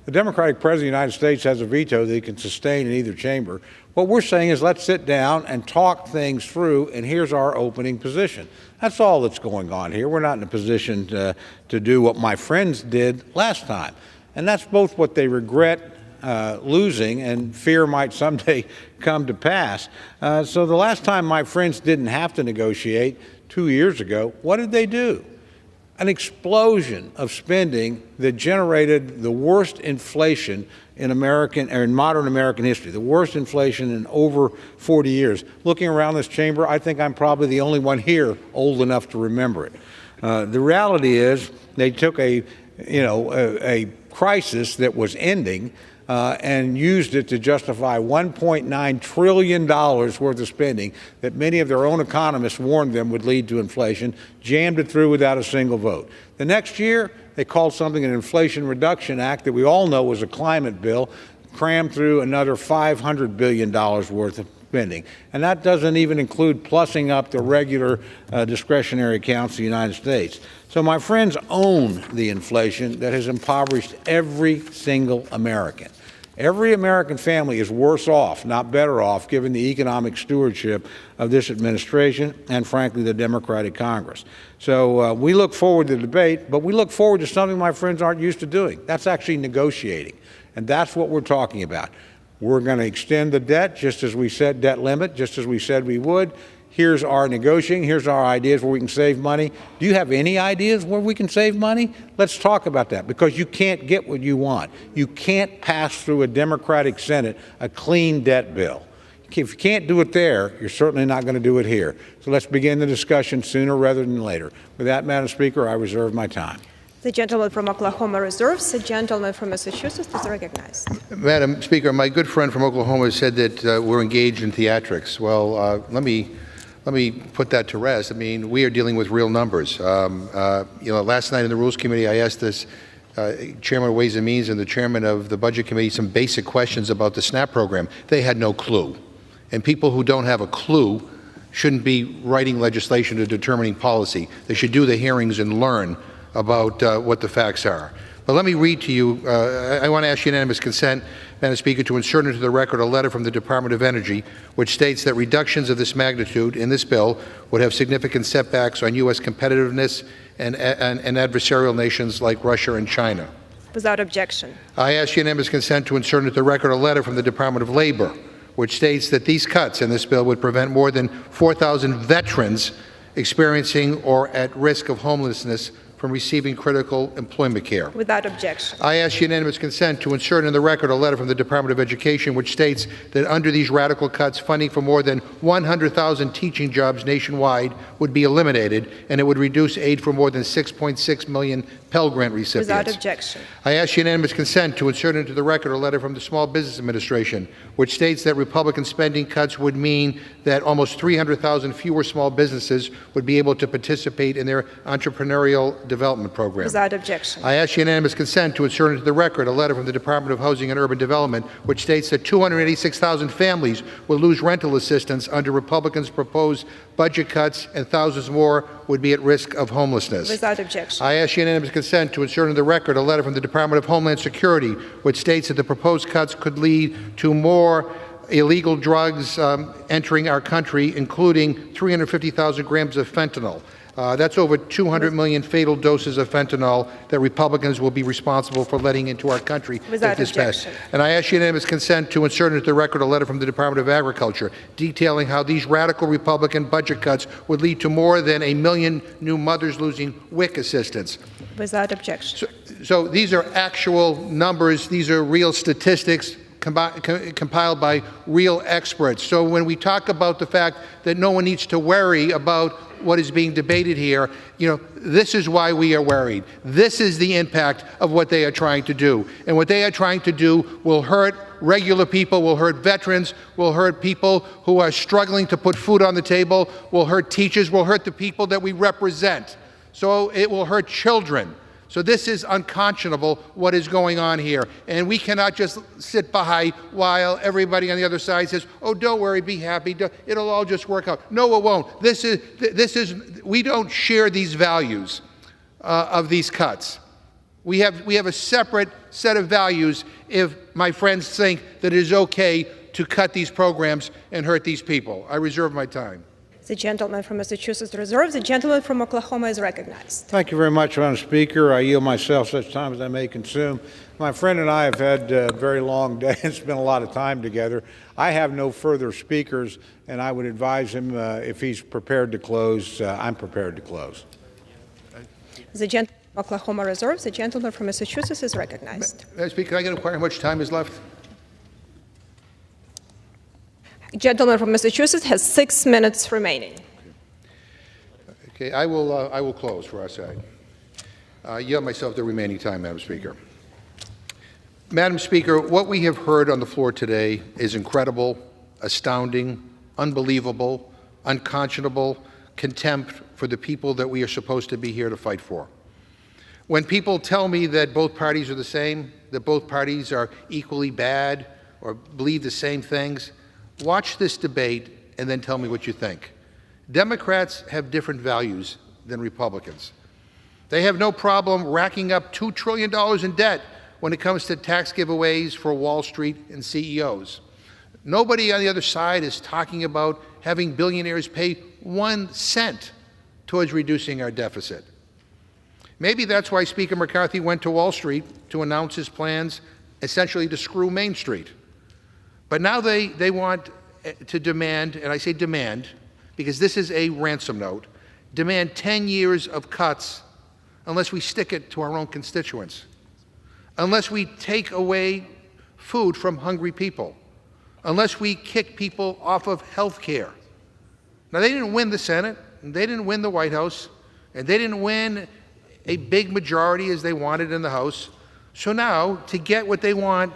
The Democratic President of the United States has a veto that he can sustain in either chamber. What we're saying is let's sit down and talk things through, and here's our opening position. That's all that's going on here. We're not in a position to do what my friends did last time. And that's both what they regret losing and fear might someday come to pass. So the last time my friends didn't have to negotiate 2 years ago, what did they do? An explosion of spending that generated the worst inflation in modern American history, the worst inflation in over 40 years. Looking around this chamber, I think I'm probably the only one here old enough to remember it. The reality is they took a a crisis that was ending and used it to justify $1.9 trillion worth of spending that many of their own economists warned them would lead to inflation, jammed it through without a single vote. The next year, they called something an Inflation Reduction Act that we all know was a climate bill, crammed through another $500 billion worth of spending. And that doesn't even include plussing up the regular discretionary accounts of the United States. So my friends own the inflation that has impoverished every single American. Every American family is worse off, not better off, given the economic stewardship of this administration and, frankly, the Democratic Congress. So we look forward to the debate, but we look forward to something my friends aren't used to doing. That's actually negotiating. And that's what we're talking about. We're going to extend the debt, just as we said, debt limit, just as we said we would. Here's our negotiating. Here's our ideas where we can save money. Do you have any ideas where we can save money? Let's talk about that, because you can't get what you want. You can't pass through a Democratic Senate a clean debt bill. If you can't do it there, you're certainly not going to do it here. So let's begin the discussion sooner rather than later. With that, Madam Speaker, I reserve my time. The gentleman from Oklahoma reserves. The gentleman from Massachusetts is recognized. Madam Speaker, my good friend from Oklahoma said that we're engaged in theatrics. Well, let me put that to rest. I mean, we are dealing with real numbers. Last night in the Rules Committee, I asked this Chairman of Ways and Means and the Chairman of the Budget Committee some basic questions about the SNAP program. They had no clue. And people who don't have a clue shouldn't be writing legislation or determining policy. They should do the hearings and learn about what the facts are. But let me read to you, I want to ask unanimous consent, Madam Speaker, to insert into the record a letter from the Department of Energy which states that reductions of this magnitude in this bill would have significant setbacks on U.S. competitiveness and adversarial nations like Russia and China. Without objection. I ask unanimous consent to insert into the record a letter from the Department of Labor which states that these cuts in this bill would prevent more than 4,000 veterans experiencing or at risk of homelessness from receiving critical employment care. Without objection. I ask unanimous consent to insert in the record a letter from the Department of Education which states that under these radical cuts, funding for more than 100,000 teaching jobs nationwide would be eliminated, and it would reduce aid for more than 6.6 million Pell Grant recipients. Without objection. I ask unanimous consent to insert into the record a letter from the Small Business Administration which states that Republican spending cuts would mean that almost 300,000 fewer small businesses would be able to participate in their entrepreneurial development program. Without objection. I ask unanimous consent to insert into the record a letter from the Department of Housing and Urban Development which states that 286,000 families will lose rental assistance under Republicans' proposed budget cuts, and thousands more would be at risk of homelessness. Without objection. I ask unanimous consent to insert into the record a letter from the Department of Homeland Security which states that the proposed cuts could lead to more illegal drugs entering our country, including 350,000 grams of fentanyl. That's over 200 million fatal doses of fentanyl that Republicans will be responsible for letting into our country if this passes. And I ask unanimous consent to insert into the record a letter from the Department of Agriculture detailing how these radical Republican budget cuts would lead to more than 1 million new mothers losing WIC assistance. Without objection. So these are actual numbers. These are real statistics compiled by real experts. So when we talk about the fact that no one needs to worry about what is being debated here, this is why we are worried. This is the impact of what they are trying to do. And what they are trying to do will hurt regular people, will hurt veterans, will hurt people who are struggling to put food on the table, will hurt teachers, will hurt the people that we represent. So it will hurt children. So this is unconscionable, what is going on here. And we cannot just sit by while everybody on the other side says, oh, don't worry, be happy, it'll all just work out. No, it won't. We don't share these values of these cuts. We have a separate set of values if my friends think that it is okay to cut these programs and hurt these people. I reserve my time. The gentleman from Massachusetts reserves. The gentleman from Oklahoma is recognized. Thank you very much, Madam Speaker. I yield myself such time as I may consume. My friend and I have had a very long day and spent a lot of time together. I have no further speakers, and I would advise him if he's prepared to close, I'm prepared to close. The gentleman from Oklahoma reserves. The gentleman from Massachusetts is recognized. Madam Speaker, can I get inquire how much time is left? Gentleman from Massachusetts has 6 minutes remaining. Okay, I will close for our side. Yield myself the remaining time, Madam Speaker. Madam Speaker, what we have heard on the floor today is incredible, astounding, unbelievable, unconscionable, contempt for the people that we are supposed to be here to fight for. When people tell me that both parties are the same, that both parties are equally bad or believe the same things, watch this debate and then tell me what you think. Democrats have different values than Republicans. They have no problem racking up $2 trillion in debt when it comes to tax giveaways for Wall Street and CEOs. Nobody on the other side is talking about having billionaires pay 1 cent towards reducing our deficit. Maybe that's why Speaker McCarthy went to Wall Street to announce his plans essentially to screw Main Street. But now they want to demand, and I say demand because this is a ransom note, demand 10 years of cuts unless we stick it to our own constituents, unless we take away food from hungry people, unless we kick people off of health care. Now, they didn't win the Senate, and they didn't win the White House, and they didn't win a big majority as they wanted in the House. So now, to get what they want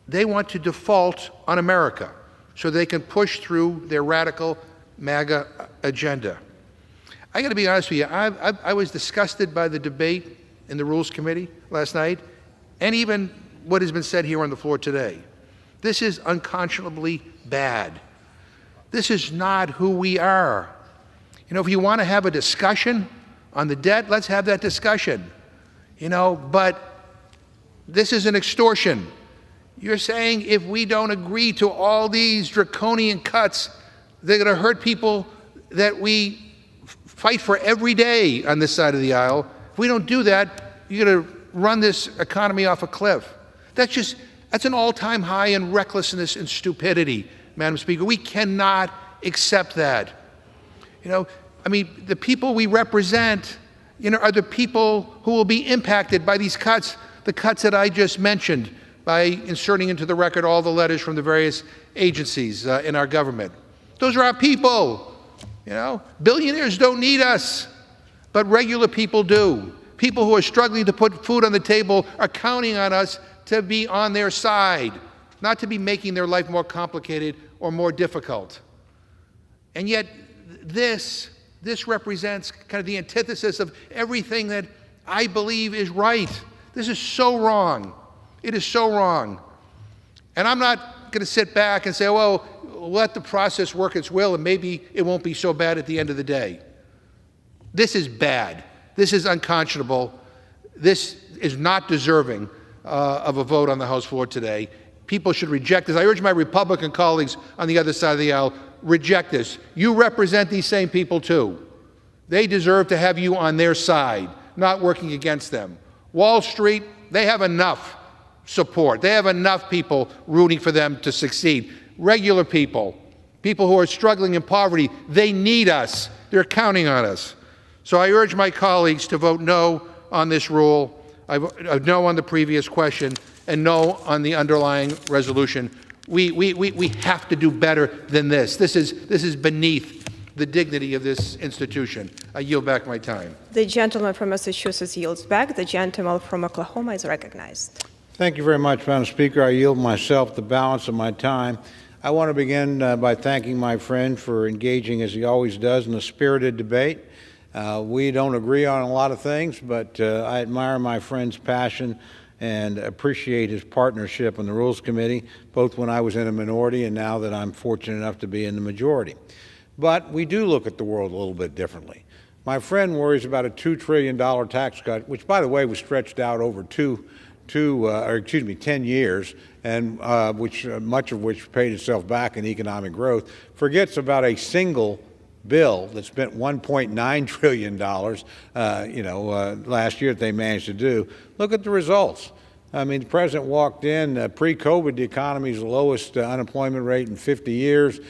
to default on America so they can push through their radical MAGA agenda. I got to be honest with you, I was disgusted by the debate in the Rules Committee last night, and even what has been said here on the floor today. This is unconscionably bad. This is not who we are. You know, if you want to have a discussion on the debt, let's have that discussion. You know, but this is an extortion. You're saying if we don't agree to all these draconian cuts, they're going to hurt people that we fight for every day on this side of the aisle. If we don't do that, you're going to run this economy off a cliff. That's an all-time high in recklessness and stupidity, Madam Speaker. We cannot accept that. You know, I mean, the people we represent, you know, are the people who will be impacted by these cuts, the cuts that I just mentioned, by inserting into the record all the letters from the various agencies in our government. Those are our people. You know, billionaires don't need us, but regular people do. People who are struggling to put food on the table are counting on us to be on their side, not to be making their life more complicated or more difficult. And yet, this represents kind of the antithesis of everything that I believe is right. This is so wrong. It is so wrong. And I'm not going to sit back and say, well, let the process work its will and maybe it won't be so bad at the end of the day. This is bad. This is unconscionable. This is not deserving of a vote on the House floor today. People should reject this. I urge my Republican colleagues on the other side of the aisle, reject this. You represent these same people too. They deserve to have you on their side, not working against them. Wall Street, they have enough support. They have enough people rooting for them to succeed. Regular people, people who are struggling in poverty, they need us. They're counting on us. So I urge my colleagues to vote no on this rule, no on the previous question, and no on the underlying resolution. We have to do better than this. This is beneath the dignity of this institution. I yield back my time. The gentleman from Massachusetts yields back. The gentleman from Oklahoma is recognized. Thank you very much, Madam Speaker. I yield myself the balance of my time. I want to begin by thanking my friend for engaging, as he always does, in a spirited debate. We don't agree on a lot of things, but I admire my friend's passion and appreciate his partnership on the Rules Committee, both when I was in a minority and now that I'm fortunate enough to be in the majority. But we do look at the world a little bit differently. My friend worries about a $2 trillion tax cut, which, by the way, was stretched out over 10 years, and much of which paid itself back in economic growth, forgets about a single bill that spent $1.9 trillion, last year that they managed to do. Look at the results. I mean, the president walked in, pre-COVID, the economy's lowest unemployment rate in 50 years,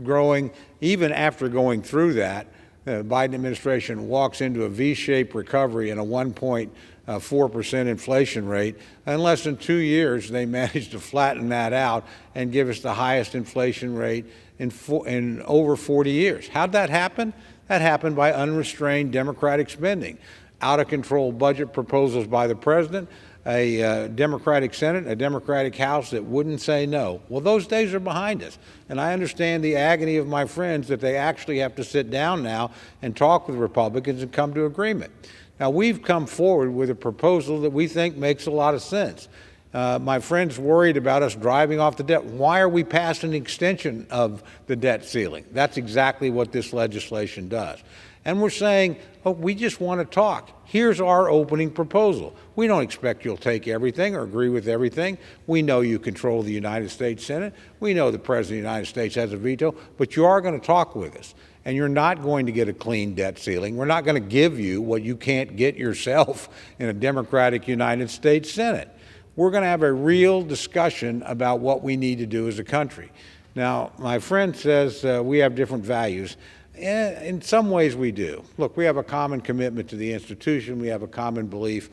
growing. Even after going through that, the Biden administration walks into a V-shaped recovery and a 1.4% inflation rate. In less than 2 years, they managed to flatten that out and give us the highest inflation rate in over 40 years. How'd that happen? That happened by unrestrained Democratic spending. out-of-control budget proposals by the president, a Democratic Senate, a Democratic House that wouldn't say no. Well, those days are behind us. And I understand the agony of my friends that they actually have to sit down now and talk with Republicans and come to agreement. Now, we've come forward with a proposal that we think makes a lot of sense. My friends worried about us driving off the debt. Why are we passing an extension of the debt ceiling? That's exactly what this legislation does. And we're saying, oh, we just want to talk. Here's our opening proposal. We don't expect you'll take everything or agree with everything. We know you control the United States Senate. We know the President of the United States has a veto, but you are going to talk with us. And you're not going to get a clean debt ceiling. We're not going to give you what you can't get yourself in a Democratic United States Senate. We're going to have a real discussion about what we need to do as a country. Now, my friend says we have different values. In some ways we do. Look, we have a common commitment to the institution. We have a common belief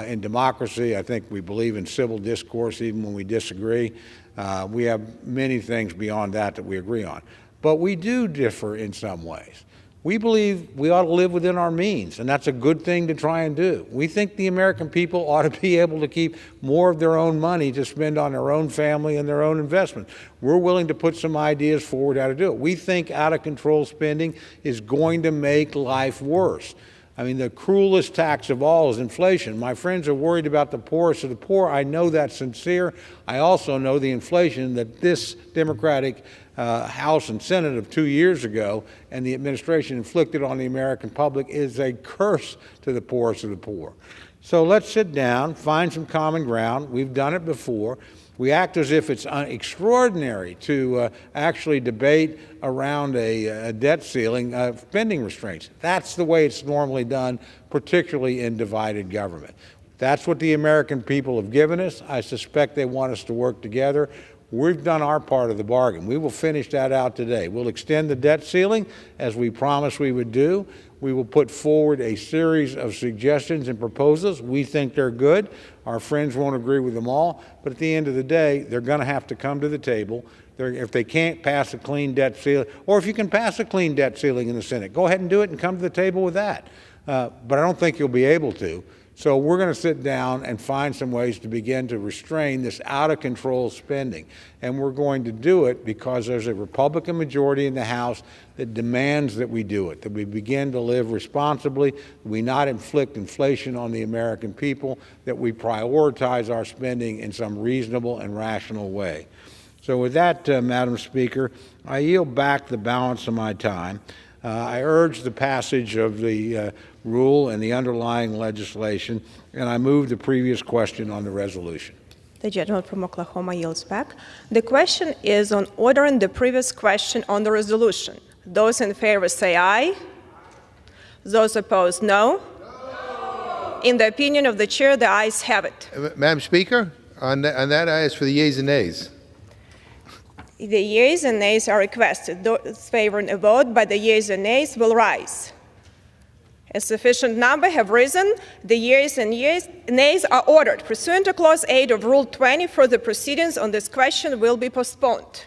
in democracy. I think we believe in civil discourse even when we disagree. We have many things beyond that we agree on. But we do differ in some ways. We believe we ought to live within our means, and that's a good thing to try and do. We think the American people ought to be able to keep more of their own money to spend on their own family and their own investment. We're willing to put some ideas forward how to do it. We think out-of-control spending is going to make life worse. I mean, the cruelest tax of all is inflation. My friends are worried about the poorest of the poor. I know that's sincere. I also know the inflation that this Democratic House and Senate of 2 years ago and the administration inflicted on the American public is a curse to the poorest of the poor. So let's sit down, find some common ground. We've done it before. We act as if it's extraordinary to actually debate around a debt ceiling, spending restraints. That's the way it's normally done, particularly in divided government. That's what the American people have given us. I suspect they want us to work together. We've done our part of the bargain. We will finish that out today. We'll extend the debt ceiling as we promised we would do. We will put forward a series of suggestions and proposals. We think they're good. Our friends won't agree with them all, but at the end of the day, they're going to have to come to the table. If they can't pass a clean debt ceiling, or if you can pass a clean debt ceiling in the Senate, go ahead and do it and come to the table with that. But I don't think you'll be able to. So we're going to sit down and find some ways to begin to restrain this out-of-control spending. And we're going to do it because there's a Republican majority in the House that demands that we do it, that we begin to live responsibly, that we not inflict inflation on the American people, that we prioritize our spending in some reasonable and rational way. So with that, Madam Speaker, I yield back the balance of my time. I urge the passage of the rule and the underlying legislation, and I move the previous question on the resolution. The gentleman from Oklahoma yields back. The question is on ordering the previous question on the resolution. Those in favor say aye. Those opposed, no. No. In the opinion of the chair, the ayes have it. Madam Speaker, on that I ask for the yeas and nays. The yeas and nays are requested. Those favoring a vote by the yeas and nays will rise. A sufficient number have risen. The yeas and nays are ordered. Pursuant to Clause 8 of Rule 20, further proceedings on this question will be postponed.